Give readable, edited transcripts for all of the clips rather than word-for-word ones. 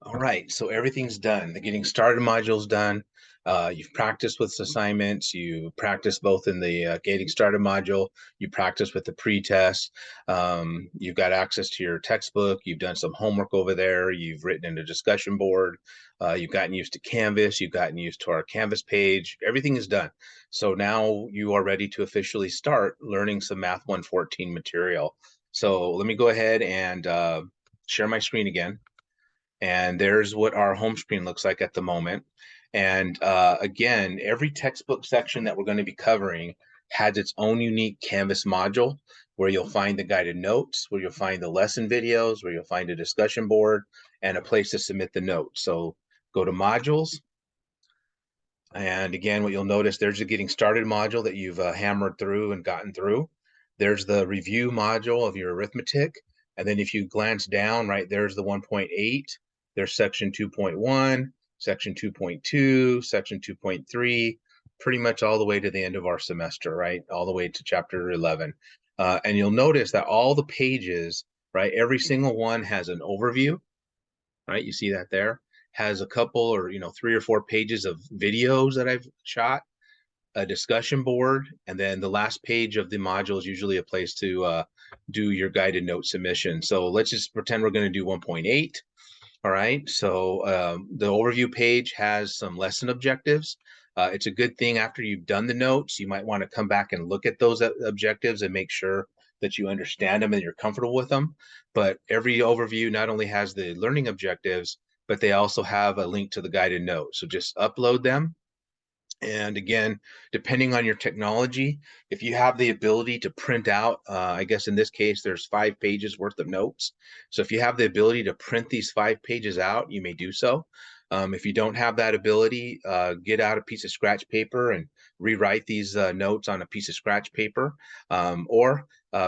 All right, so everything's done. The getting started module's done. You've practiced with assignments. You practiced both in the getting started module. You practiced with the pre-test. You've got access to your textbook. You've done some homework over there. You've written in a discussion board. You've gotten used to Canvas. You've gotten used to our Canvas page. Everything is done. So now you are ready to officially start learning some Math 114 material. So let me go ahead and share my screen again. And there's what our home screen looks like at the moment. And again, every textbook section that we're going to be covering has its own unique Canvas module where you'll find the guided notes, where you'll find the lesson videos, where you'll find a discussion board, and a place to submit the notes. So go to modules. And again, what you'll notice, there's a getting started module that you've hammered through and gotten through. There's the review module of your arithmetic. And then if you glance down, right, there's the 1.8. There's section 2.1, section 2.2, section 2.3, pretty much all the way to the end of our semester, right? All the way to chapter 11. And you'll notice that all the pages, right, every single one has an overview, right? You see that there? Has a couple or, 3 or 4 pages of videos that I've shot, a discussion board, and then the last page of the module is usually a place to do your guided note submission. So let's just pretend we're going to do 1.8. All right, so the overview page has some lesson objectives. It's a good thing after you've done the notes, you might want to come back and look at those objectives and make sure that you understand them and you're comfortable with them. But every overview not only has the learning objectives, but they also have a link to the guided notes. So just upload them. And again, depending on your technology, if you have the ability to print out, I guess in this case, there's 5 pages worth of notes. So if you have the ability to print these 5 pages out, you may do so. If you don't have that ability, get out a piece of scratch paper and rewrite these notes on a piece of scratch paper. Or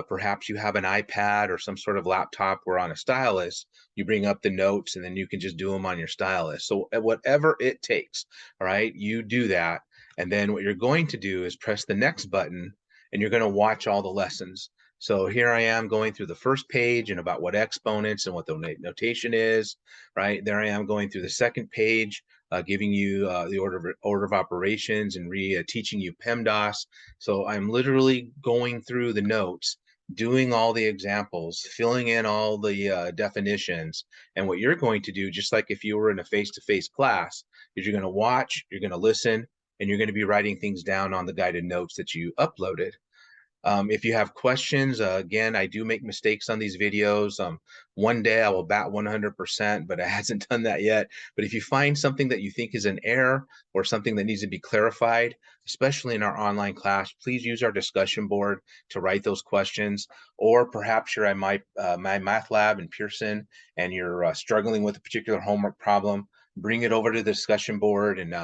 perhaps you have an iPad or some sort of laptop where on a stylus, you bring up the notes and then you can just do them on your stylus. So whatever it takes, all right, you do that. And then what you're going to do is press the next button and you're going to watch all the lessons. So here I am going through the first page and about what exponents and what the notation is, right? There I am going through the second page, giving you the order of operations and teaching you PEMDAS. So I'm literally going through the notes, doing all the examples, filling in all the definitions. And what you're going to do, just like if you were in a face-to-face class, is you're going to watch, you're going to listen, and you're going to be writing things down on the guided notes that you uploaded. If you have questions, again, I do make mistakes on these videos. One day I will bat 100%, but it hasn't done that yet. But if you find something that you think is an error or something that needs to be clarified, especially in our online class, please use our discussion board to write those questions. Or perhaps you're at my math lab in Pearson and you're struggling with a particular homework problem. Bring it over to the discussion board and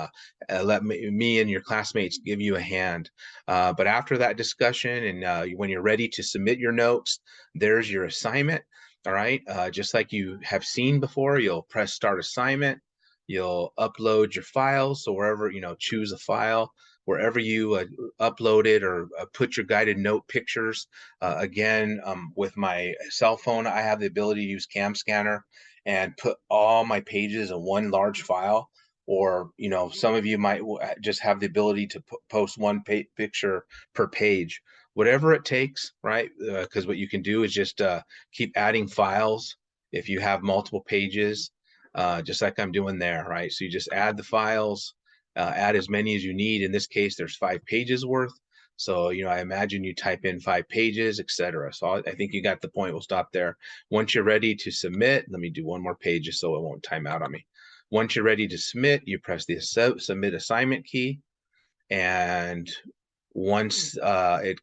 let me and your classmates give you a hand. But after that discussion and when you're ready to submit your notes, there's your assignment. All right. Just like you have seen before, you'll press start assignment. You'll upload your files. So wherever, choose a file, wherever you upload it or put your guided note pictures. Again, with my cell phone, I have the ability to use Cam Scanner and put all my pages in one large file. Or, some of you might just have the ability to post one picture per page, whatever it takes, right? Because what you can do is just keep adding files if you have multiple pages, just like I'm doing there, right? So you just add the files, add as many as you need. In this case, there's 5 pages worth. So, I imagine you type in 5 pages, etc. So I think you got the point. We'll stop there. Once you're ready to submit, let me do one more page just so it won't time out on me. Once you're ready to submit, you press the submit assignment key. And once it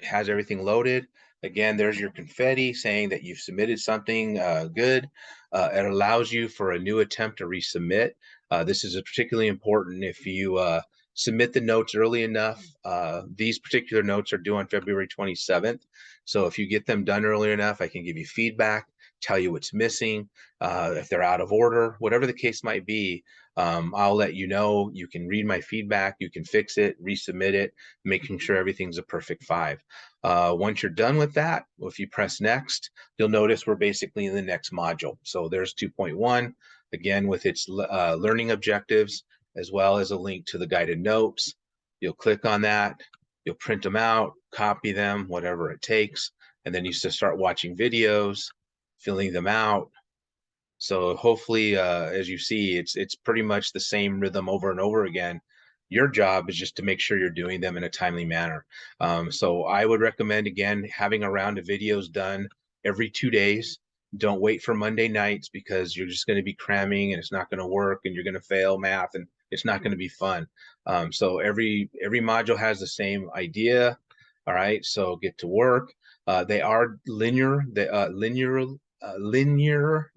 has everything loaded, again, there's your confetti saying that you've submitted something good. It allows you for a new attempt to resubmit. This is particularly important if you submit the notes early enough. These particular notes are due on February 27th. So if you get them done early enough, I can give you feedback, tell you what's missing, if they're out of order, whatever the case might be. I'll let you know. You can read my feedback, you can fix it, resubmit it, making sure everything's a perfect 5. Once you're done with that, if you press next, you'll notice we're basically in the next module. So there's 2.1, again, with its learning objectives, as well as a link to the guided notes. You'll click on that, you'll print them out, copy them, whatever it takes, and then you just start watching videos, filling them out. So hopefully, as you see, it's pretty much the same rhythm over and over again. Your job is just to make sure you're doing them in a timely manner. So I would recommend, again, having a round of videos done every 2 days. Don't wait for Monday nights, because you're just going to be cramming and it's not going to work, and you're going to fail math and it's not going to be fun. So every module has the same idea. All right, so get to work. They are linear. Linear.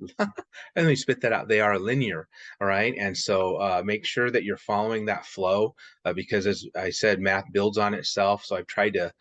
Let me spit that out. They are linear. All right. And so make sure that you're following that flow, because, as I said, math builds on itself. So I've tried to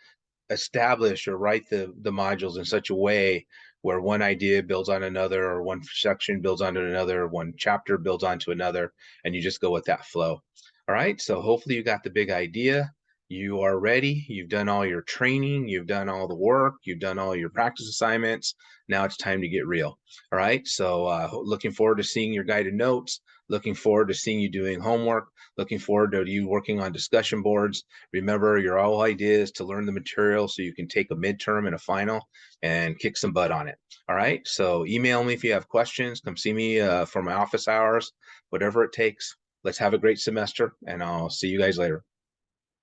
establish or write the modules in such a way where one idea builds on another, or one section builds onto another, one chapter builds onto another, and you just go with that flow. All right. So hopefully you got the big idea. You are ready. You've done all your training. You've done all the work. You've done all your practice assignments. Now it's time to get real. All right. So looking forward to seeing your guided notes. Looking forward to seeing you doing homework. Looking forward to you working on discussion boards. Remember, your whole idea is to learn the material so you can take a midterm and a final and kick some butt on it. All right. So email me if you have questions. Come see me for my office hours, whatever it takes. Let's have a great semester, and I'll see you guys later.